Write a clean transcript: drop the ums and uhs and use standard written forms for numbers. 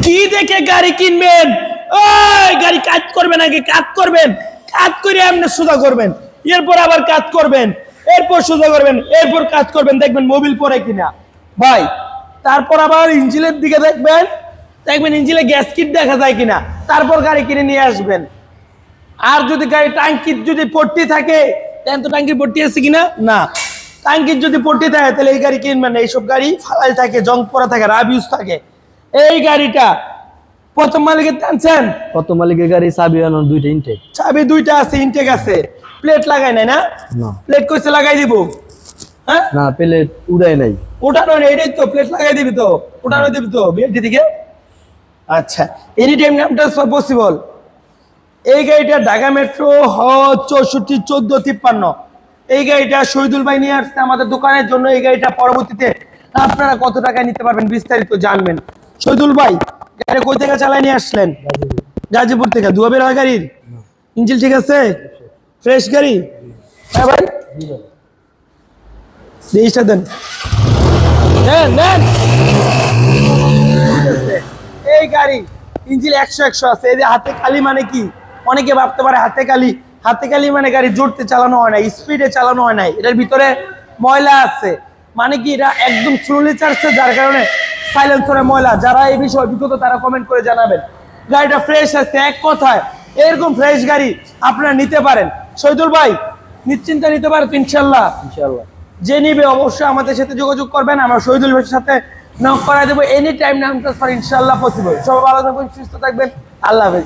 কি দেখে গাড়ি কিনবেন? ওই গাড়ি কাজ করবেন, আগে কাজ করবেন, কাজ করে আপনি সোজা করবেন, এরপর আবার কাজ করবেন, এরপর সোজা করবেন, এরপর কাজ করবেন, দেখবেন মোবিল পরে কিনা ভাই। তারপর আবার ইঞ্জিনের দিকে দেখবেন, দেখবেন ইঞ্জিনে গ্যাস কিট দেখা যায় কিনা, তারপর গাড়ি কিনে নিয়ে আসবেন। আর যদি গাড়ি টাঙ্কির যদি পট্টি থাকে, দেন তো টাঙ্কির পট্টি আছে কিনা, না টাঙ্কির যদি পট্টি থাকে তাহলে এই গাড়ি কিনবেন না। এইসব গাড়ি ফালাই থাকে, জং পরা থাকে, রাব ইউজ থাকে। এই গাড়িটা প্রথম মালিকের টানছেন? প্রথম মালিকের গাড়ি চাবি আনার দুইটা ইনটেক। চাবি দুইটা আছে, ইনটেক আছে, প্লেট লাগাই নাই না? না প্লেট কইছে লাগাই দিব। হ্যাঁ না, প্লেট উড়াই নাই। ওঠানো নেই, এটাই তো প্লেট লাগাই দিবি তো, ওঠানো দিবি তো বিএনটি দিকে। আচ্ছা, এনি টাইম নামটা পসিবল। এই গাড়িটা ঢাকা মেট্রো হ 64 14 53, এই গাড়িটা শহীদুল ভাই নিয়ে আসছে আমাদের দোকানের জন্য। এই গাড়িটা পরবর্তীতে আপনারা কত টাকায় নিতে পারবেন বিস্তারিত জানবেন। শহীদুল ভাই গাড়ি কই থেকে চালাই নিয়ে আসলেন? গাজীপুর থেকে। ধোয়া বের হয় গাড়ির? ইঞ্জিন ঠিক আছে? ফ্রেশ গাড়ি? হ্যাঁ ভাই, রেজিস্টার দেন, দেন দেন। এই গাড়ি ইঞ্জিন 100 আছে। এই যে হাতে কালি মানে কি, অনেকে ভাবতে পারে হাতে কালি, হাতে কালি মানে গাড়ি জোরতে চালানো হয় না, স্পিডে চালানো হয় না, এটার ভিতরে ময়লা আছে। মানে কি এটা একদম স্লোলি চালাচ্ছে, যার কারণে সাইলেন্সারে ময়লা। যারা এই বিষয়ে অভিজ্ঞতা তারা কমেন্ট করে জানাবেন। গাড়িটা ফ্রেশ আছে, এক কথায় এরকম ফ্রেশ গাড়ি আপনারা নিতে পারেন। শহীদুল ভাই নিশ্চিন্তে নিতে পারেন ইনশাল্লাহ। ইনশাআল্লাহ যে নিবে অবশ্যই আমাদের সাথে যোগাযোগ করবেন, আমরা শহীদুল ভাইয়ের সাথে নক করা দেবো। এনি টাইম নাম ট্রান্সফার ইনশাল্লাহ পসিবল। সবাই ভালো থাকবেন, সুস্থ থাকবেন, আল্লাহ হাফেজ।